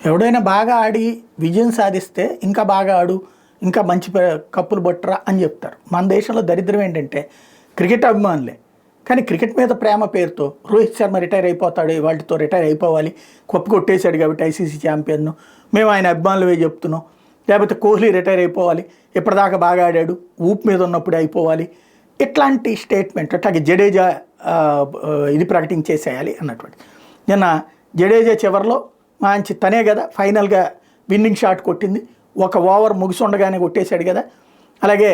ఎవడైనా బాగా ఆడి విజయం సాధిస్తే ఇంకా బాగా ఆడు, ఇంకా మంచి కప్పులు పట్టురా అని చెప్తారు. మన దేశంలో దరిద్రం ఏంటంటే క్రికెట్ అభిమానులే, కానీ క్రికెట్ మీద ప్రేమ పేరుతో రోహిత్ శర్మ రిటైర్ అయిపోతాడు, వాటితో రిటైర్ అయిపోవాలి, కప్పు కొట్టేశాడు కాబట్టి ఐసీసీ ఛాంపియన్ను, మేము ఆయన అభిమానులవే చెప్తున్నాం. లేకపోతే కోహ్లీ రిటైర్ అయిపోవాలి, ఇప్పటిదాకా బాగా ఆడాడు, ఊపు మీద ఉన్నప్పుడే అయిపోవాలి, ఇట్లాంటి స్టేట్మెంట్. అట్లాగే జడేజా ఇది ప్రకటించేసేయాలి అన్నటువంటి. నిన్న జడేజా చివరిలో మంచి తనే కదా ఫైనల్గా విన్నింగ్ షాట్ కొట్టింది, ఒక ఓవర్ ముగిసుండగానే కొట్టేశాడు కదా. అలాగే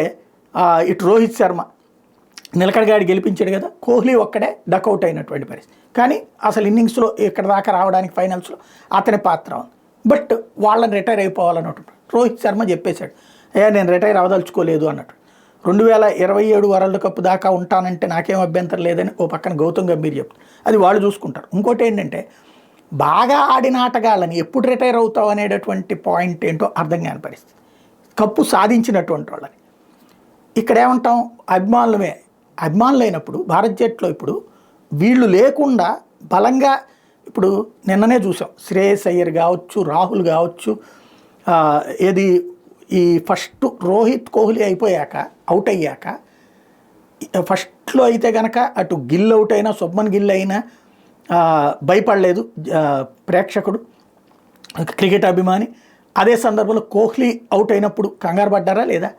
ఇటు రోహిత్ శర్మ నిలకడగాడి గెలిపించాడు కదా, కోహ్లీ ఒక్కడే డకౌట్ అయినటువంటి పరిస్థితి. కానీ అసలు ఇన్నింగ్స్లో ఇక్కడ దాకా రావడానికి ఫైనల్స్లో అతని పాత్ర ఉంది. బట్ వాళ్ళని రిటైర్ అయిపోవాలన్నట్టు రోహిత్ శర్మ చెప్పేశాడు, అయ్యా నేను రిటైర్ అవదలుచుకోలేదు అన్నట్టు. 2027 వరల్డ్ కప్ దాకా ఉంటానంటే నాకేం అభ్యంతరం లేదని ఓ పక్కన గౌతమ్ గంభీర్ చెప్తారు. అది వాళ్ళు చూసుకుంటారు. ఇంకోటి ఏంటంటే బాగా ఆడిన ఆటగాళ్ళని ఎప్పుడు రిటైర్ అవుతావు అనేటటువంటి పాయింట్ ఏంటో అర్థం కాని పరిస్థితి. కప్పు సాధించినటువంటి వాళ్ళని ఇక్కడ ఏమంటాం, అభిమానులు అయినప్పుడు భారత్ జట్లో ఇప్పుడు వీళ్ళు లేకుండా బలంగా, ఇప్పుడు నిన్ననే చూసాం శ్రేయస్ అయ్యర్ కావచ్చు, రాహుల్ కావచ్చు, ఏది ఈ ఫస్ట్ రోహిత్ కోహ్లీ అయిపోయాక అవుట్ అయ్యాక ఫస్ట్లో అయితే కనుక అటు గిల్ అవుట్ అయినా శుభ్మన్ గిల్ అయినా భయపడలేదు ప్రేక్షకుడు, క్రికెట్ అభిమాని. అదే సందర్భంలో కోహ్లీ అవుట్ అయినప్పుడు కంగారు పడ్డారా లేదా?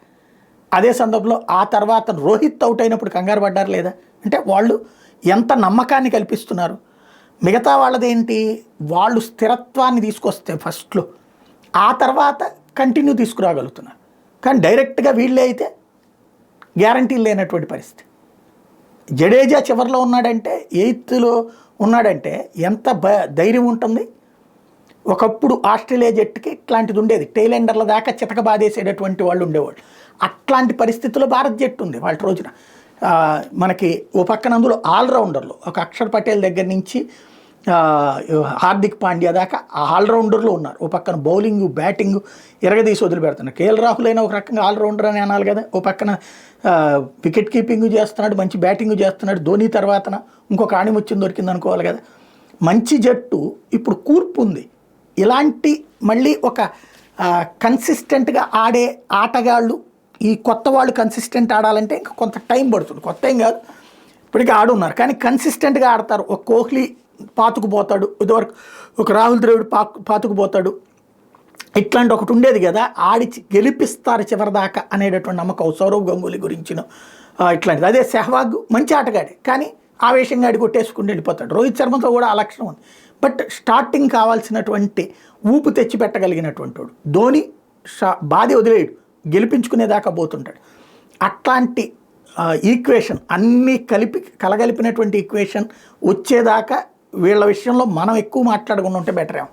అదే సందర్భంలో ఆ తర్వాత రోహిత్ అవుట్ అయినప్పుడు కంగారు పడ్డారా లేదా? అంటే వాళ్ళు ఎంత నమ్మకాన్ని కల్పిస్తున్నారు. మిగతా వాళ్ళదేంటి, వాళ్ళు స్థిరత్వాన్ని తీసుకొస్తే ఫస్ట్లో, ఆ తర్వాత కంటిన్యూ తీసుకురాగలుగుతున్నారు. కానీ డైరెక్ట్గా వీళ్ళే అయితే గ్యారంటీ లేనటువంటి పరిస్థితి. జడేజా చివరిలో ఉన్నాడంటే, 8th ఉన్నాడంటే ఎంత ధైర్యం ఉంటుంది. ఒకప్పుడు ఆస్ట్రేలియా జట్టుకి ఇట్లాంటిది ఉండేది, టైలెండర్ల దాకా చితక బాధేసేటటువంటి వాళ్ళు ఉండేవాళ్ళు. అట్లాంటి పరిస్థితుల్లో భారత్ జట్టు ఉంది వాళ్ళ రోజున. మనకి ఓ పక్కన అందులో ఆల్రౌండర్లు, ఒక అక్షర్ పటేల్ దగ్గర నుంచి హార్దిక్ పాండ్యా దాకా ఆల్రౌండర్లు ఉన్నారు. ఓ పక్కన బౌలింగ్ బ్యాటింగ్ ఎరగదీసి వదిలిపెడుతున్నారు. కేఎల్ రాహుల్ అయినా ఒక రకంగా ఆల్రౌండర్ అని అనాలి కదా. ఓ పక్కన వికెట్ కీపింగ్ చేస్తున్నాడు, మంచి బ్యాటింగ్ చేస్తున్నాడు. ధోని తర్వాతన ఇంకొక ఆణిముత్యం దొరికింది అనుకోవాలి కదా. మంచి జట్టు ఇప్పుడు కూర్పు ఉంది. ఇలాంటి మళ్ళీ ఒక కన్సిస్టెంట్గా ఆడే ఆటగాళ్ళు, ఈ కొత్త వాళ్ళు కన్సిస్టెంట్ ఆడాలంటే ఇంకా కొంత టైం పడుతుంది. కొత్త ఏం కాదు, ఇప్పటికీ ఆడున్నారు, కానీ కన్సిస్టెంట్గా ఆడతారు. ఒక కోహ్లీ పాతుకుపోతాడు, ఇదివరకు ఒక రాహుల్ ద్రవిడ్ పాతుకుపోతాడు, ఇట్లాంటి ఒకటి ఉండేది కదా, ఆడిచి గెలిపిస్తారు చివరిదాకా అనేటటువంటి నమ్మకం సౌరవ్ గంగూలీ గురించిన ఇట్లాంటిది. అదే సెహ్వాగ్ మంచి ఆటగాడే, కానీ ఆవేశంగా ఆడి కొట్టేసుకుని వెళ్ళిపోతాడు. రోహిత్ శర్మతో కూడా ఆ లక్షణం ఉంది. బట్ స్టార్టింగ్ కావాల్సినటువంటి ఊపు తెచ్చి పెట్టగలిగినటువంటి వాడు. ధోని బాధి వదిలేయడు, గెలిపించుకునేదాకా పోతుంటాడు. అట్లాంటి ఈక్వేషన్ అన్నీ కలగలిపినటువంటి ఈక్వేషన్ వచ్చేదాకా వీళ్ళ విషయంలో మనం ఎక్కువ మాట్లాడకుండా ఉంటే బెటర్ ఏమో.